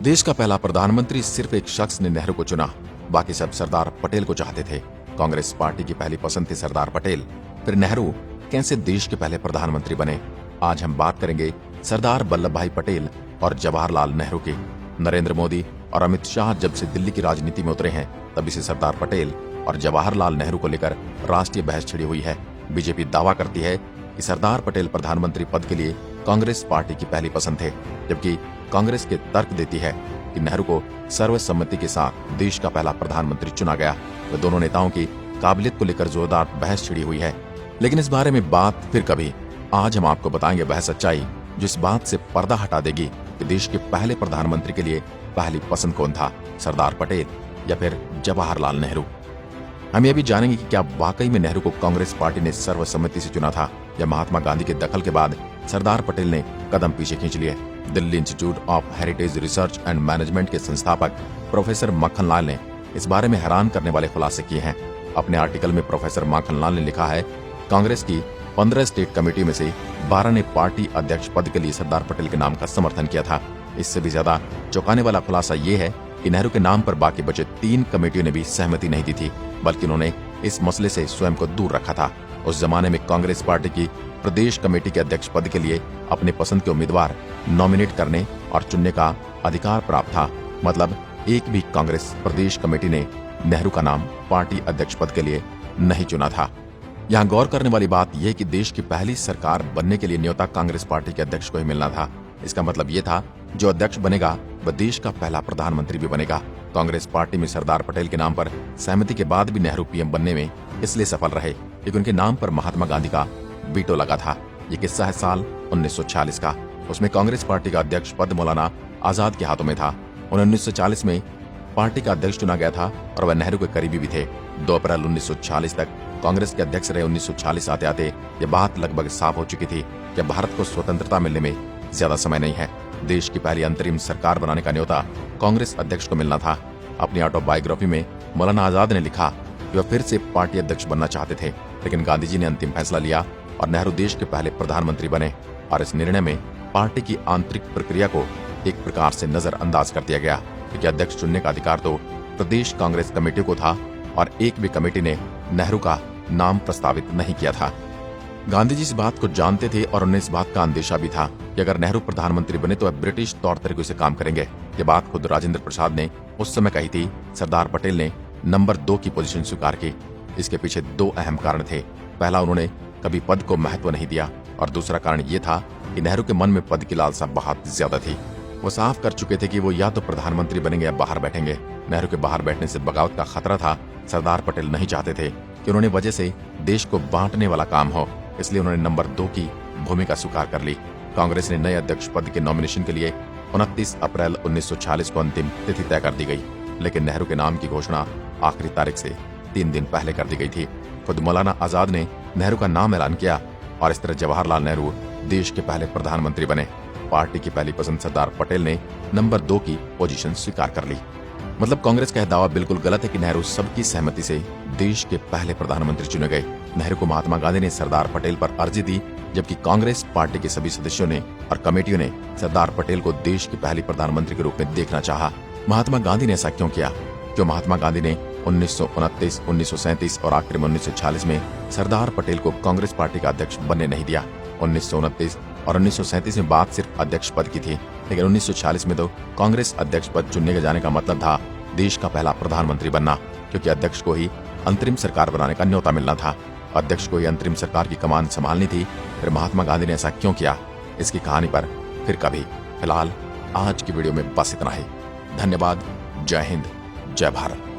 देश का पहला प्रधानमंत्री सिर्फ एक शख्स ने नेहरू को चुना, बाकी सब सरदार पटेल को चाहते थे। कांग्रेस पार्टी की पहली पसंद थी सरदार पटेल, फिर नेहरू कैसे देश के पहले प्रधानमंत्री बने। आज हम बात करेंगे सरदार वल्लभ भाई पटेल और जवाहरलाल नेहरू की। नरेंद्र मोदी और अमित शाह जब से दिल्ली की राजनीति में उतरे हैं, तभी से सरदार पटेल और जवाहरलाल नेहरू को लेकर राष्ट्रीय बहस छिड़ी हुई है। बीजेपी दावा करती है कि सरदार पटेल प्रधानमंत्री पद के लिए कांग्रेस पार्टी की पहली पसंद थे, जबकि कांग्रेस के तर्क देती है कि नेहरू को सर्वसम्मति के साथ देश का पहला प्रधानमंत्री चुना गया। तो दोनों नेताओं की काबिलियत को लेकर जोरदार बहस छिड़ी हुई है, लेकिन इस बारे में बात फिर कभी। आज हम आपको बताएंगे वह सच्चाई जो इस बात से पर्दा हटा देगी कि देश के पहले प्रधानमंत्री के लिए पहली पसंद कौन था, सरदार पटेल या फिर जवाहरलाल नेहरू। हम यह भी जानेंगे कि क्या वाकई में नेहरू को कांग्रेस पार्टी ने सर्वसम्मति से चुना था या महात्मा गांधी के दखल के बाद सरदार पटेल ने कदम पीछे खींच लिए। Delhi institute of heritage research and management के संस्थापक प्रोफेसर माखनलाल ने इस बारे में हैरान करने वाले खुलासे किए हैं। अपने आर्टिकल में प्रोफेसर माखनलाल ने लिखा है, कांग्रेस की 15 स्टेट कमेटी में से 12 ने पार्टी अध्यक्ष पद के लिए सरदार पटेल के नाम का समर्थन किया था। इससे भी ज्यादा चौंकाने वाला खुलासा ये है कि नेहरू के नाम पर बाकी बचे 3 कमेटियों ने भी सहमति नहीं दी थी, बल्कि उन्होंने इस मसले से स्वयं को दूर रखा था। उस जमाने में कांग्रेस पार्टी की प्रदेश कमेटी के अध्यक्ष पद के लिए अपने पसंद के उम्मीदवार नॉमिनेट करने और चुनने का अधिकार प्राप्त था। मतलब एक भी कांग्रेस प्रदेश कमेटी ने नेहरू का नाम पार्टी अध्यक्ष पद के लिए नहीं चुना था। यहाँ गौर करने वाली बात यह कि देश की पहली सरकार बनने के लिए न्योता कांग्रेस पार्टी के अध्यक्ष को ही मिलना था। इसका मतलब ये था जो अध्यक्ष बनेगा वह देश का पहला प्रधानमंत्री भी बनेगा। कांग्रेस पार्टी में सरदार पटेल के नाम पर सहमति के बाद भी नेहरू पीएम बनने में इसलिए सफल रहे क्योंकि उनके नाम पर महात्मा गांधी का वीटो लगा था। ये किस्सा है साल 1946 का। उसमें कांग्रेस पार्टी का अध्यक्ष पद मौलाना आजाद के हाथों में था। उन्हें 1940 में पार्टी का अध्यक्ष चुना गया था और वह नेहरू के करीबी भी थे। 2 अप्रैल 1940 तक कांग्रेस के अध्यक्ष रहे। 1940 आते आते ये बात लगभग साफ हो चुकी थी कि भारत को स्वतंत्रता मिलने में ज्यादा समय नहीं है। देश की पहली अंतरिम सरकार बनाने का न्योता कांग्रेस अध्यक्ष को मिलना था। अपनी ऑटोबायोग्राफी में मौलाना आजाद ने लिखा कि वह फिर से पार्टी अध्यक्ष बनना चाहते थे, लेकिन गांधी जी ने अंतिम फैसला लिया और नेहरू देश के पहले प्रधानमंत्री बने। और इस निर्णय में पार्टी की आंतरिक प्रक्रिया को एक प्रकार से नजरअंदाज कर दिया गया, क्योंकि अध्यक्ष चुनने का अधिकार तो प्रदेश कांग्रेस कमेटी को था और एक भी कमेटी ने नेहरू का नाम प्रस्तावित नहीं किया था। गांधी जी इस बात को जानते थे और उन्हें इस बात का अंदेशा भी था कि अगर नेहरू प्रधानमंत्री बने तो वह ब्रिटिश तौर तरीकों से काम करेंगे। ये बात खुद राजेंद्र प्रसाद ने उस समय कही थी। सरदार पटेल ने नंबर 2 की पोजीशन स्वीकार की। इसके पीछे 2 अहम कारण थे। पहला, उन्होंने कभी पद को महत्व नहीं दिया और दूसरा कारण ये था कि नेहरू के मन में पद की लालसा बहुत ज्यादा थी। वो साफ कर चुके थे कि वो या तो प्रधानमंत्री बनेंगे या बाहर बैठेंगे। नेहरू के बाहर बैठने से बगावत का खतरा था। सरदार पटेल नहीं चाहते थे कि उन्होंने वजह से देश को बांटने वाला काम हो, इसलिए उन्होंने नंबर 2 की भूमिका स्वीकार कर ली। कांग्रेस ने नए अध्यक्ष पद के नॉमिनेशन के लिए 29 अप्रैल 1940 को अंतिम तिथि तय कर दी गई, लेकिन नेहरू के नाम की घोषणा आखिरी तारीख से 3 दिन पहले कर दी गई थी। खुद मौलाना आजाद ने नेहरू का नाम ऐलान किया और इस तरह जवाहरलाल नेहरू देश के पहले प्रधानमंत्री बने। पार्टी की पहली पसंद सरदार पटेल ने नंबर 2 की पोजीशन स्वीकार कर ली। मतलब कांग्रेस का दावा बिल्कुल गलत है कि नेहरू सबकी सहमति से देश के पहले प्रधानमंत्री चुने गए। नेहरू को महात्मा गांधी ने सरदार पटेल पर अर्जी दी, जबकि कांग्रेस पार्टी के सभी सदस्यों ने और कमेटियों ने सरदार पटेल को देश के पहले प्रधानमंत्री के रूप में देखना चाहा। महात्मा गांधी ने ऐसा क्यों किया? क्यों महात्मा गांधी ने 1929, 1937 और आखिर में 1940 में सरदार पटेल को कांग्रेस पार्टी का अध्यक्ष बनने नहीं दिया? 1929 और 1937 में बात सिर्फ अध्यक्ष पद की थी, लेकिन 1940 में तो कांग्रेस अध्यक्ष पद चुनने के जाने का मतलब था देश का पहला प्रधानमंत्री बनना, क्योंकि अध्यक्ष को ही अंतरिम सरकार बनाने का न्योता मिलना था। अध्यक्ष को ही अंतरिम सरकार की कमान संभालनी थी। फिर महात्मा गांधी ने ऐसा क्यों किया? इसकी कहानी पर फिर कभी। फिलहाल आज की वीडियो में बस इतना ही। धन्यवाद। जय हिंद, जय भारत।